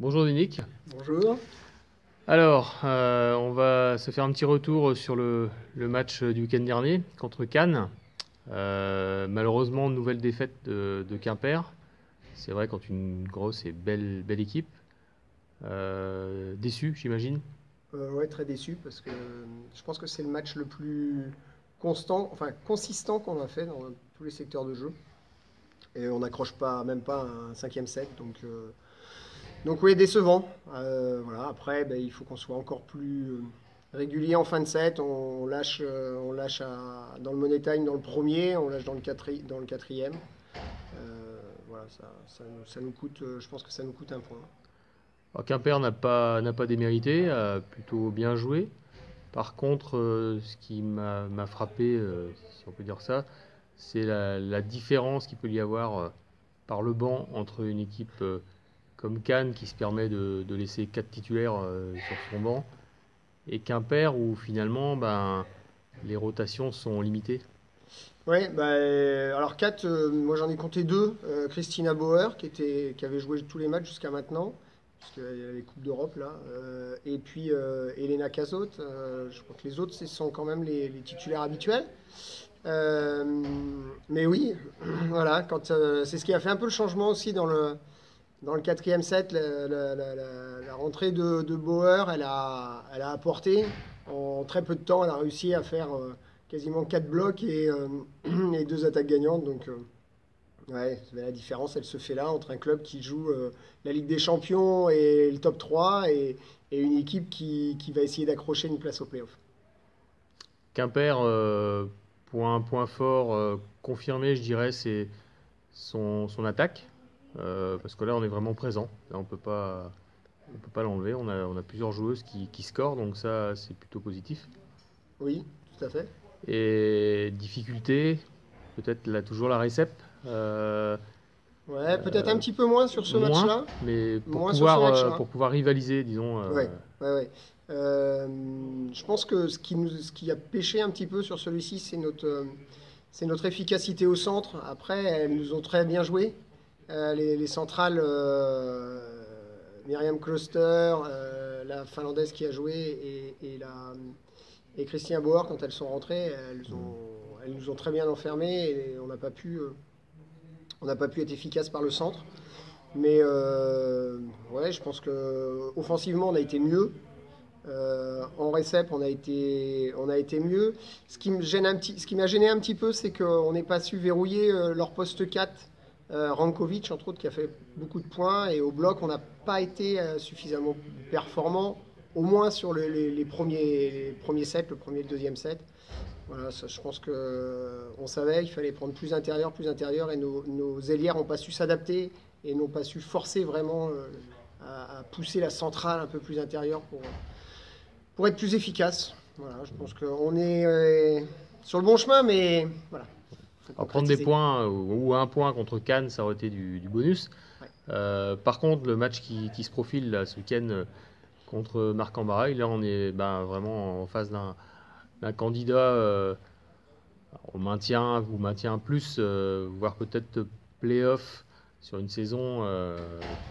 Bonjour Nick. Bonjour. Alors, on va se faire un petit retour sur le match du week-end dernier contre Cannes. Malheureusement, nouvelle défaite de Quimper. C'est vrai, contre une grosse et belle équipe. Déçu, j'imagine. Ouais, très déçu parce que je pense que c'est le match le plus constant, enfin consistant qu'on a fait dans tous les secteurs de jeu. Et on n'accroche pas, même pas un cinquième set. Donc oui, décevant. Voilà. Après, ben, il faut qu'on soit encore plus régulier en fin de set. On lâche dans le money time dans le premier, on lâche dans le quatrième. Voilà, ça nous coûte, je pense que ça nous coûte un point. Alors, Quimper n'a pas démérité, a plutôt bien joué. Par contre, ce qui m'a frappé, si on peut dire ça, c'est la différence qu'il peut y avoir par le banc entre une équipe comme Cannes qui se permet de laisser 4 titulaires sur son banc et Quimper où finalement les rotations sont limitées. Ouais, bah, alors 4, moi j'en ai compté deux. Christina Bauer qui avait joué tous les matchs jusqu'à maintenant, puisqu'il y a les Coupes d'Europe là. Et puis Elena Cazot. Je crois que les autres, ce sont quand même les titulaires habituels. Euh, mais oui, voilà, c'est ce qui a fait un peu le changement aussi dans le quatrième set. La rentrée de Bauer, elle a apporté. En très peu de temps, elle a réussi à faire quasiment 4 blocs et 2 attaques gagnantes. Donc, ouais, la différence, elle se fait là entre un club qui joue la Ligue des Champions et le top 3 et une équipe qui va essayer d'accrocher une place au playoff. Quimper, point fort confirmé, je dirais, c'est son attaque. Parce que là, on est vraiment présent. Là, on peut pas l'enlever. On a plusieurs joueuses qui scorent, donc ça, c'est plutôt positif. Oui, tout à fait. Et difficulté, peut-être là, toujours la récep. Ouais, peut-être un petit peu moins sur ce Moins, match-là. mais pour Moins sur ce pouvoir, euh, match-là. pour pouvoir rivaliser, disons. Ouais, ouais, ouais. Je pense que ce qui a pêché un petit peu sur celui-ci, c'est notre efficacité au centre. Après, elles nous ont très bien joué. Les centrales, Myriam Kloster, la Finlandaise qui a joué, et Christian Bauer, quand elles sont rentrées, elles nous ont très bien enfermés et on n'a pas pu être efficace par le centre. Mais ouais, je pense que offensivement, on a été mieux. En récep, on a été mieux. Ce qui m'a gêné un petit peu, c'est qu'on n'ait pas su verrouiller leur poste 4. Rankovic, entre autres, qui a fait beaucoup de points. Et au bloc, on n'a pas été suffisamment performant, au moins sur les premiers sets, le premier et le deuxième set. Voilà, ça, je pense qu'on savait, il fallait prendre plus intérieur, et nos ailières n'ont pas su s'adapter et n'ont pas su forcer vraiment à pousser la centrale un peu plus intérieure pour être plus efficace. Voilà, je pense qu'on est sur le bon chemin, mais voilà, il faut Alors, prendre des concrétiser. points ou un point contre Cannes, ça aurait été du bonus. Ouais. Par contre, le match qui se profile là, ce week-end contre Marc-en-Barœul, là, on est vraiment en face d'un candidat au maintien ou maintien plus, voire peut-être play-off sur une saison.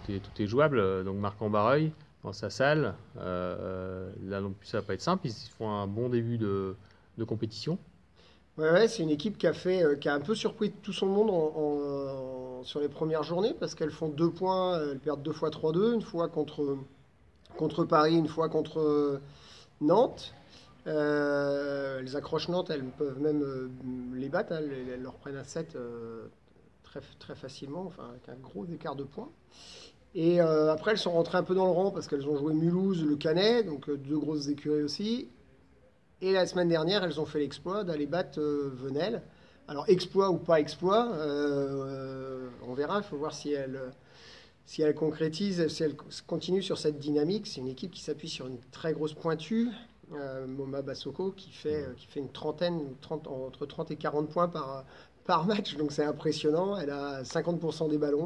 Tout est jouable. Donc Marc-en-Barœul dans sa salle, là non plus ça va pas être simple. Ils font un bon début de compétition. Ouais, ouais, c'est une équipe qui a un peu surpris tout son monde sur les premières journées parce qu'elles font 2 points, elles perdent 2 fois 3-2, une fois contre Paris, une fois contre Nantes. Elles accrochent Nantes, elles peuvent même les battre, hein, elles leur prennent un set très, très facilement, enfin avec un gros écart de points. Et après, elles sont rentrées un peu dans le rang parce qu'elles ont joué Mulhouse, le Canet, donc deux grosses écuries aussi. Et la semaine dernière, elles ont fait l'exploit d'aller battre Venelle. Alors, exploit ou pas exploit, on verra. Il faut voir si elle concrétise, si elle continue sur cette dynamique. C'est une équipe qui s'appuie sur une très grosse pointue, Moma Bassoko, qui fait une trentaine, entre 30 et 40 points par match. Donc, c'est impressionnant. Elle a 50% des ballons.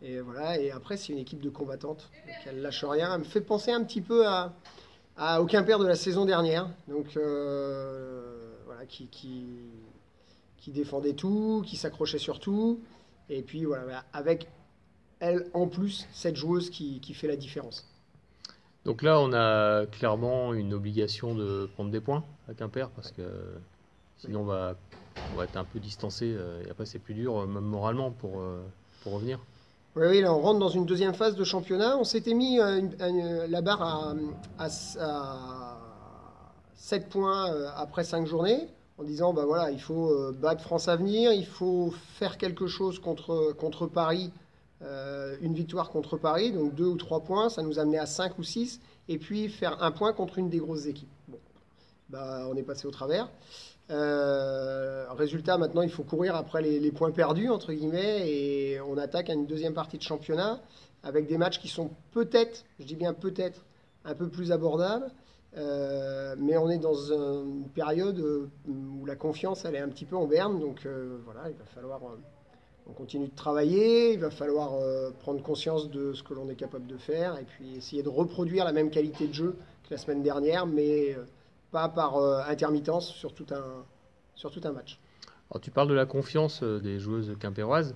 Et voilà. Et après, c'est une équipe de combattantes. Donc, elle lâche rien. Elle me fait penser un petit peu au Quimper de la saison dernière. Donc voilà, qui défendait tout, qui s'accrochait sur tout. Et puis voilà, avec elle, en plus, cette joueuse qui fait la différence. Donc là, on a clairement une obligation de prendre des points à Quimper parce que sinon on va être un peu distancé et après c'est plus dur, même moralement, pour revenir. Oui, oui, là, on rentre dans une deuxième phase de championnat. On s'était mis la barre à 7 points après 5 journées, en disant, bah voilà, il faut battre France Avenir, il faut faire quelque chose contre Paris, une victoire contre Paris, donc 2 ou 3 points, ça nous amenait à 5 ou 6, et puis faire un point contre une des grosses équipes. Bon, bah, on est passé au travers. Résultat, maintenant, il faut courir après les points perdus, entre guillemets, et on attaque à une deuxième partie de championnat avec des matchs qui sont peut-être, je dis bien peut-être, un peu plus abordables. Mais on est dans une période où la confiance, elle est un petit peu en berne. Donc voilà, il va falloir, on continue de travailler, il va falloir prendre conscience de ce que l'on est capable de faire et puis essayer de reproduire la même qualité de jeu que la semaine dernière, mais pas par intermittence sur tout un match. Alors tu parles de la confiance des joueuses quimpéroises.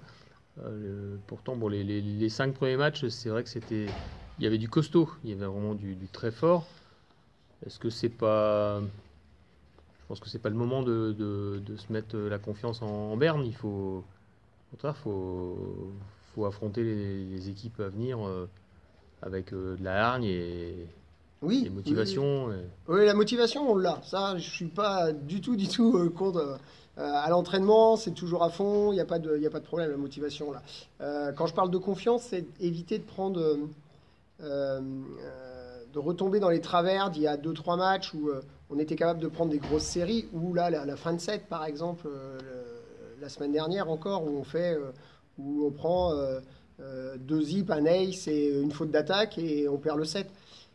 Pourtant, bon, les 5 premiers matchs, c'est vrai que il y avait du costaud, il y avait vraiment du très fort. Est-ce que c'est pas, je pense que c'est pas le moment de se mettre la confiance en berne. Au contraire, faut affronter les équipes à venir avec de la hargne et Oui, oui, oui. motivation. Oui, la motivation, on l'a. Ça, je suis pas du tout contre. À l'entraînement, c'est toujours à fond, il y a pas de problème, la motivation là. Quand je parle de confiance, c'est éviter de prendre, euh, de retomber dans les travers d'il y a deux trois matchs où on était capable de prendre des grosses séries, ou là, la fin de set, par exemple, la semaine dernière encore, où on prend deux zips, un ace et une faute d'attaque et on perd le set.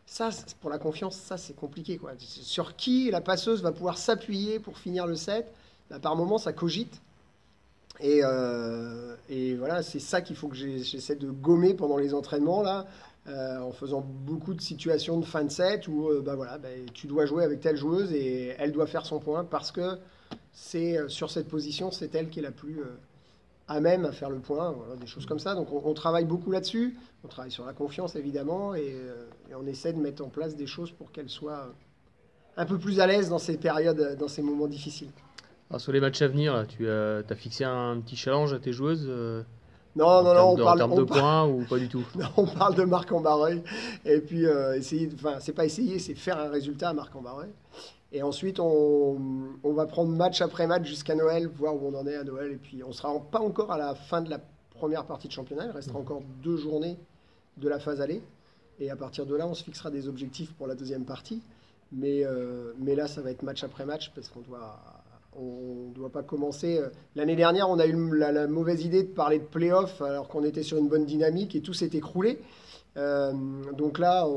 Ça, pour la confiance, ça c'est compliqué, quoi. Sur qui la passeuse va pouvoir s'appuyer pour finir le set? Là, par moment, ça cogite. Et voilà, c'est ça qu'il faut que j'essaie de gommer pendant les entraînements, là, en faisant beaucoup de situations de fin de set où bah voilà, bah, tu dois jouer avec telle joueuse et elle doit faire son point parce que c'est sur cette position, c'est elle qui est la plus à même à faire le point, voilà, des choses comme ça. Donc on travaille beaucoup là-dessus, on travaille sur la confiance évidemment et on essaie de mettre en place des choses pour qu'elle soit un peu plus à l'aise dans ces périodes, dans ces moments difficiles. Alors, sur les matchs à venir, là, t'as fixé un petit challenge à tes joueuses Non, non, non, en termes de points ou pas du tout? non, on parle de Marc-en-Barreuil. Et puis, enfin, c'est pas essayer, c'est faire un résultat à Marc-en-Barreuil. Et ensuite, on va prendre match après match jusqu'à Noël, voir où on en est à Noël. Et puis, on sera pas encore à la fin de la première partie de championnat. Il restera encore 2 journées de la phase aller. Et à partir de là, on se fixera des objectifs pour la deuxième partie. Mais là, ça va être match après match parce on doit pas commencer. L'année dernière, on a eu la mauvaise idée de parler de play-off alors qu'on était sur une bonne dynamique et tout s'est écroulé. Euh, donc là,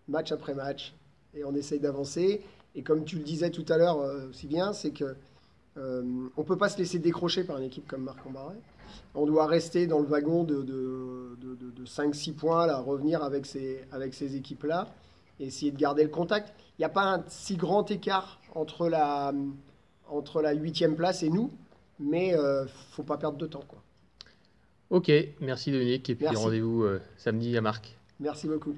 match après match, et on essaye d'avancer. Et comme tu le disais tout à l'heure aussi bien, c'est que on peut pas se laisser décrocher par une équipe comme Marc-en-Barreuil. On doit rester dans le wagon de 5-6 points, là, revenir avec ces équipes-là, et essayer de garder le contact. Il n'y a pas un si grand écart entre la huitième place et nous, mais faut pas perdre de temps, quoi. Ok, merci Dominique, et puis Merci, rendez-vous samedi à Marc. merci beaucoup.